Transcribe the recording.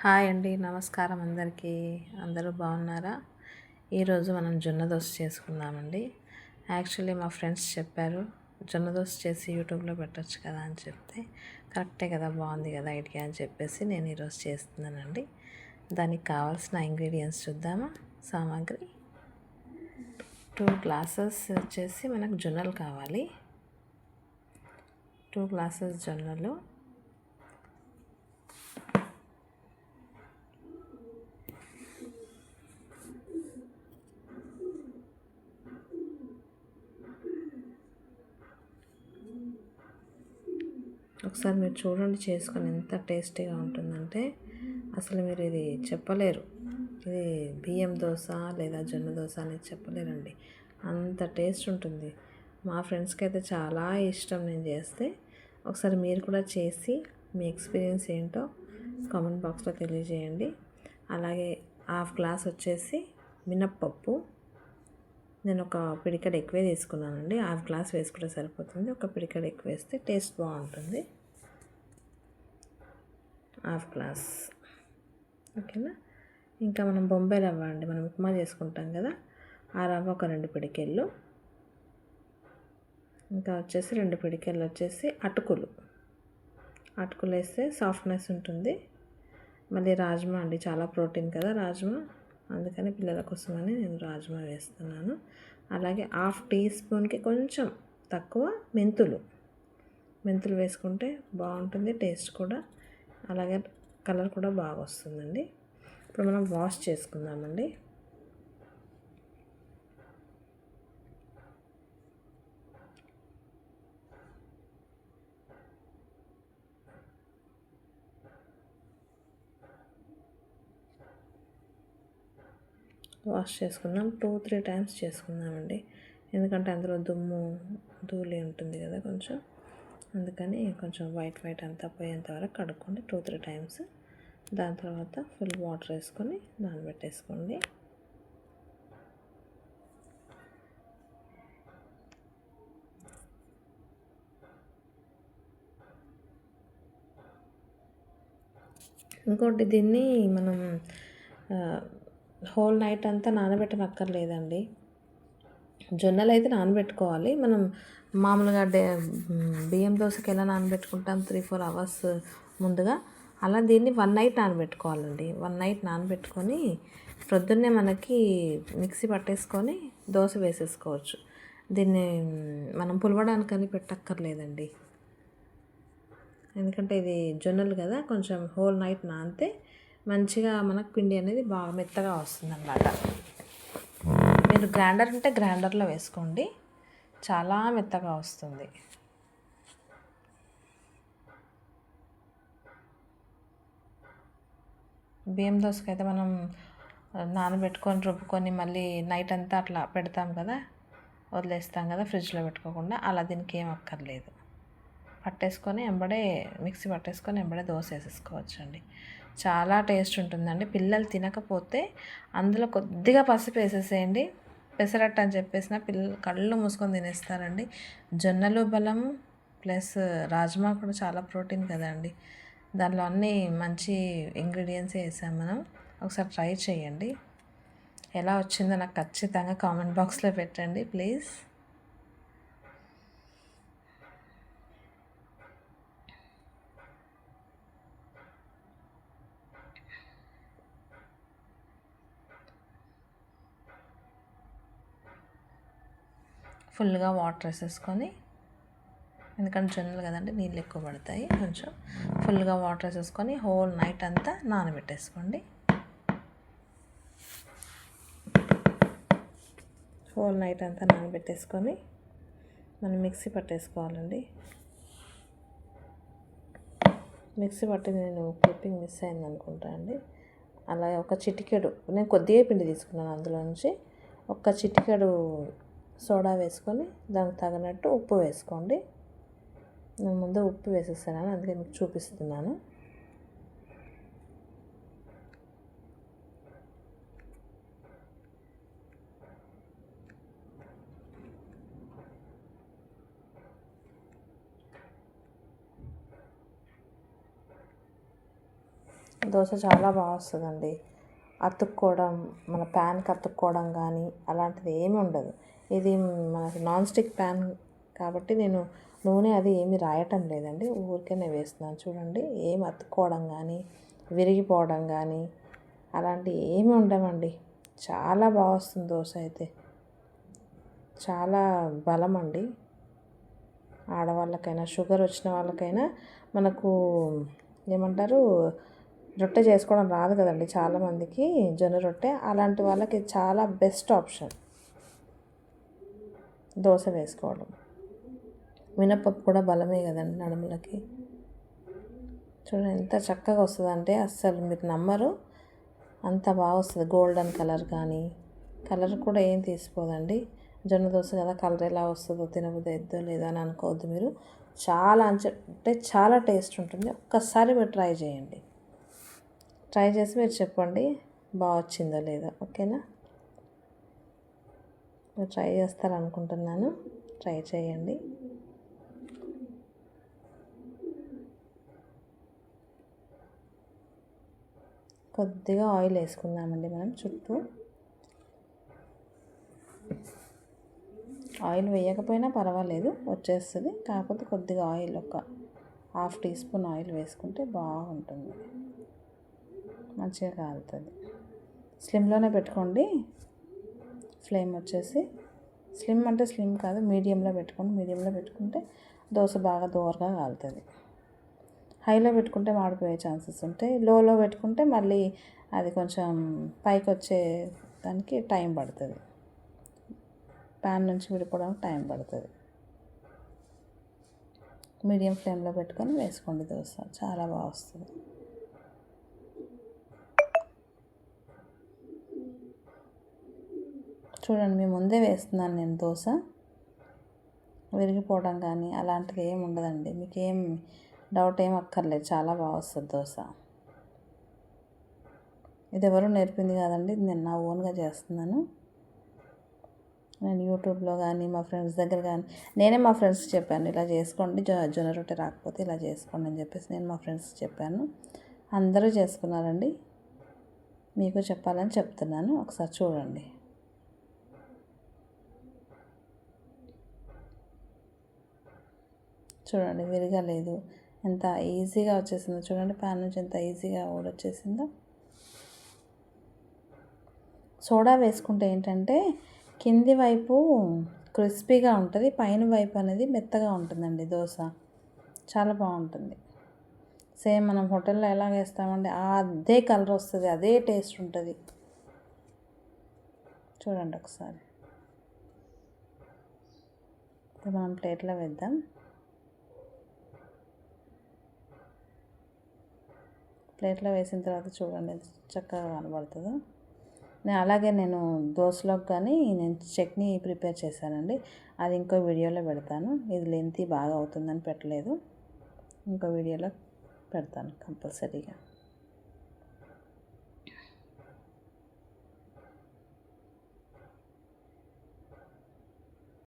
Hi అండి, నమస్కారం అందరికీ. అందరూ బాగున్నారా? ఈరోజు మనం జొన్న దోశ చేసుకుందామండి. యాక్చువల్లీ మా ఫ్రెండ్స్ చెప్పారు జొన్న దోశ చేసి యూట్యూబ్లో పెట్టచ్చు కదా అని చెప్తే, కరెక్టే కదా, బాగుంది కదా ఐడియా అని చెప్పేసి నేను ఈరోజు చేస్తున్నానండి. దానికి కావాల్సిన ఇంగ్రీడియంట్స్ చూద్దామా. సామాగ్రి 2 గ్లాసెస్ వచ్చేసి మనకు జొన్నలు కావాలి. 2 గ్లాసెస్ జొన్నలు, ఒకసారి మీరు చూడండి, చేసుకొని ఎంత టేస్టీగా ఉంటుందంటే అసలు మీరు ఇది చెప్పలేరు. ఇది బియ్యం దోశ లేదా జొన్న దోశ అనేది చెప్పలేరండి, అంత టేస్ట్ ఉంటుంది. మా ఫ్రెండ్స్కి అయితే చాలా ఇష్టం నేను చేస్తే. ఒకసారి మీరు కూడా చేసి మీ ఎక్స్పీరియన్స్ ఏంటో కామెంట్ బాక్స్లో తెలియజేయండి. అలాగే హాఫ్ గ్లాస్ వచ్చేసి మినప్పప్పు, నేను ఒక పిడికెడు ఎక్కువే తీసుకున్నానండి. హాఫ్ గ్లాస్ వేసుకుంటే సరిపోతుంది. ఒక పిడికెడు ఎక్కువ వేస్తే టేస్ట్ బాగుంటుంది. హాఫ్ గ్లాస్, ఓకేనా. ఇంకా మనం బొంబాయి రవ్వ అండి, మనం ఉప్మా చేసుకుంటాం కదా, ఆ రవ్వ ఒక 2 పిడికెళ్ళు. ఇంకా వచ్చేసి 2 పిడికెళ్ళు వచ్చేసి అటుకులు వేస్తే సాఫ్ట్నెస్ ఉంటుంది. మళ్ళీ రాజ్మా అండి, చాలా ప్రోటీన్ కదా రాజ్మా, అందుకని పిల్లల కోసమని నేను రాజ్మా వేస్తున్నాను. అలాగే హాఫ్ టీ స్పూన్కి కొంచెం తక్కువ మెంతులు వేసుకుంటే బాగుంటుంది టేస్ట్ కూడా, అలాగే కలర్ కూడా బాగా వస్తుందండి. ఇప్పుడు మనం వాష్ చేసుకుందామండి. వాష్ చేసుకుందాం, 2-3 టైమ్స్ చేసుకుందామండి. ఎందుకంటే అందులో దుమ్ము ధూళి ఉంటుంది కదా కొంచెం, అందుకని కొంచెం వైట్ అంతా పోయేంత వరకు కడుక్కోండి 2-3 టైమ్స్. దాని తర్వాత ఫుల్ వాటర్ వేసుకొని నానబెట్టేసుకోండి. ఇంకోటి, దీన్ని మనం హోల్ నైట్ అంతా నానబెట్టనక్కర్లేదండి. జొన్నలు అయితే నానబెట్టుకోవాలి. మనం మామూలుగా బియ్యం దోశకి ఎలా నానబెట్టుకుంటాం 3-4 అవర్స్ ముందుగా, అలా దీన్ని 1 నైట్ నానబెట్టుకోవాలండి. 1 నైట్ నానబెట్టుకొని ప్రొద్దున్నే మనకి మిక్సీ పట్టేసుకొని దోశ వేసేసుకోవచ్చు. దీన్ని మనం పులవడానికని పెట్టక్కర్లేదండి, ఎందుకంటే ఇది జొన్నలు కదా, కొంచెం హోల్ నైట్ నానితే మంచిగా మనకు పిండి అనేది బాగా మెత్తగా వస్తుంది అన్నమాట. మీరు గ్రైండర్ ఉంటే గ్రైండర్లో వేసుకోండి, చాలా మెత్తగా వస్తుంది. బియ్యం దోశకి అయితే మనం నానబెట్టుకొని రుబ్బుకొని మళ్ళీ నైట్ అంతా అట్లా పెడతాం కదా, వదిలేస్తాం కదా ఫ్రిడ్జ్లో పెట్టుకోకుండా, అలా దీనికి ఏం అక్కర్లేదు. పట్టేసుకొని ఎంబడే మిక్సీ పట్టేసుకొని ఎంబడే దోశ వేసేసుకోవచ్చు అండి. చాలా టేస్ట్ ఉంటుందండి. పిల్లలు తినకపోతే అందులో కొద్దిగా పసుపు వేసేసేయండి, పెసరట్టు అని చెప్పేసిన పిల్లలు కళ్ళు మూసుకొని తినేస్తారండి. జొన్నలు బలం ప్లస్ రాజ్మా కూడా చాలా ప్రోటీన్ కదండి, దానిలో అన్నీ మంచి ఇంగ్రీడియంట్స్ వేసాం మనం. ఒకసారి ట్రై చేయండి. ఎలా వచ్చిందో నాకు ఖచ్చితంగా కామెంట్ బాక్స్లో పెట్టండి ప్లీజ్. ఫుల్గా వాటర్ వేసేసుకొని, ఎందుకంటే జొన్నలు కదండి నీళ్ళు ఎక్కువ పడతాయి, కొంచెం ఫుల్గా వాటర్ వేసేసుకొని హోల్ నైట్ అంతా నానబెట్టేసుకోండి. హోల్ నైట్ అంతా నానబెట్టేసుకొని మనం మిక్సీ పట్టేసుకోవాలండి. మిక్సీ పట్టి నేను క్లిప్పింగ్ మిస్ అయింది అనుకుంటా అండి. అలాగే ఒక చిటికెడు, నేను కొద్దిగా పిండి తీసుకున్నాను, అందులో నుంచి ఒక చిటికెడు సోడా వేసుకొని దానికి తగినట్టు ఉప్పు వేసుకోండి. నేను ముందు ఉప్పు వేసేసాను, అందుకే మీకు చూపిస్తున్నాను. దోశ చాలా బాగా వస్తుందండి. అతుక్కోవడం, మన ప్యాన్కి అతుక్కోవడం కానీ అలాంటిది ఏమీ ఉండదు. ఇది మనకి నాన్ స్టిక్ ప్యాన్ కాబట్టి నేను నూనె అది ఏమీ రాయటం లేదండి, ఊరికేనే వేస్తున్నాను. చూడండి, ఏమి అతుక్కోవడం కానీ విరిగిపోవడం కానీ అలాంటివి ఏమీ ఉండవండి. చాలా బాగా వస్తుంది దోశ అయితే. చాలా బలం అండి. ఆడవాళ్ళకైనా, షుగర్ వచ్చిన వాళ్ళకైనా, మనకు ఏమంటారు, రొట్టె చేసుకోవడం రాదు కదండి చాలామందికి, జొన్న రొట్టె, అలాంటి వాళ్ళకి చాలా బెస్ట్ ఆప్షన్ దోశ వేసుకోవడం. మినపప్పు కూడా బలమే కదండి నడుములకి. చూడండి ఎంత చక్కగా వస్తుందంటే అస్సలు మీరు నమ్మరు, అంత బాగా వస్తుంది. గోల్డెన్ కలర్ కానీ, కలర్ కూడా ఏం తీసిపోదండి. జొన్న దోశ కదా, కలర్ ఎలా వస్తుందో తినబుద్ధి అవుతుందో లేదో అని అనుకోవద్దు మీరు. చాలా అంటే చాలా టేస్ట్ ఉంటుంది. ఒక్కసారి మీరు ట్రై చేయండి. ట్రై చేసి మీరు చెప్పండి బాగా వచ్చిందో లేదో. ఓకేనా? మీరు ట్రై చేస్తారనుకుంటున్నాను. ట్రై చేయండి. కొద్దిగా ఆయిల్ వేసుకుందామండి మనం చుట్టూ. ఆయిల్ వేయకపోయినా పర్వాలేదు, వచ్చేస్తుంది. కాకపోతే కొద్దిగా ఆయిల్, ఒక 1/2 టీ స్పూన్ ఆయిల్ వేసుకుంటే బాగుంటుంది, మంచిగా కాలుతుంది. స్లిమ్లోనే పెట్టుకోండి. ఫ్లేమ్ వచ్చేసి స్లిమ్ అంటే స్లిమ్ కాదు, మీడియంలో పెట్టుకోండి. మీడియంలో పెట్టుకుంటే దోశ బాగా దోరగా కాలుతుంది. హైలో పెట్టుకుంటే మాడిపోయే ఛాన్సెస్ ఉంటాయి. లోలో పెట్టుకుంటే మళ్ళీ అది కొంచెం పైకి వచ్చే దానికి టైం పడుతుంది, ప్యాన్ నుంచి విడిపోవడానికి టైం పడుతుంది. మీడియం ఫ్లేమ్లో పెట్టుకొని వేసుకోండి దోశ, చాలా బాగా వస్తుంది. చూడండి, మీ ముందే వేస్తున్నాను నేను దోశ. విరిగిపోవడం కానీ అలాంటిది ఏమి ఉండదండి. మీకేం డౌట్ ఏం అక్కర్లేదు, చాలా బాగా వస్తుంది దోశ. ఇది ఎవరు నేర్పింది కాదండి, నేను నా ఓన్గా చేస్తున్నాను. నేను యూట్యూబ్లో కానీ, మా ఫ్రెండ్స్ దగ్గర కానీ, నేనే మా ఫ్రెండ్స్కి చెప్పాను ఇలా చేసుకోండి, జొన్న రొట్టె రాకపోతే ఇలా చేసుకోండి అని చెప్పేసి నేను మా ఫ్రెండ్స్కి చెప్పాను. అందరూ చేసుకున్నారండి. మీకు చెప్పాలని చెప్తున్నాను, ఒకసారి చూడండి. చూడండి, విరగలేదు, ఎంత ఈజీగా వచ్చేసిందో చూడండి. ప్యాన్ నుంచి ఎంత ఈజీగా ఊడొచ్చేసిందో. సోడా వేసుకుంటే ఏంటంటే కింది వైపు క్రిస్పీగా ఉంటుంది, పైన వైపు అనేది మెత్తగా ఉంటుందండి దోశ. చాలా బాగుంటుంది. సేమ్ మనం హోటల్లో ఎలా వేస్తామండి అదే కలర్ వస్తుంది, అదే టేస్ట్ ఉంటుంది. చూడండి ఒకసారి. మనం ప్లేట్లో వేద్దాం. ప్లేట్లో వేసిన తర్వాత చూడండి చక్కగా కనబడుతుందో. నేను దోశలోకి కానీ నేను చట్నీ ప్రిపేర్ చేశానండి, అది ఇంకో వీడియోలో పెడతాను. ఇది లెంతీ బాగా అవుతుందని పెట్టలేదు, ఇంకో వీడియోలో పెడతాను కంపల్సరీగా.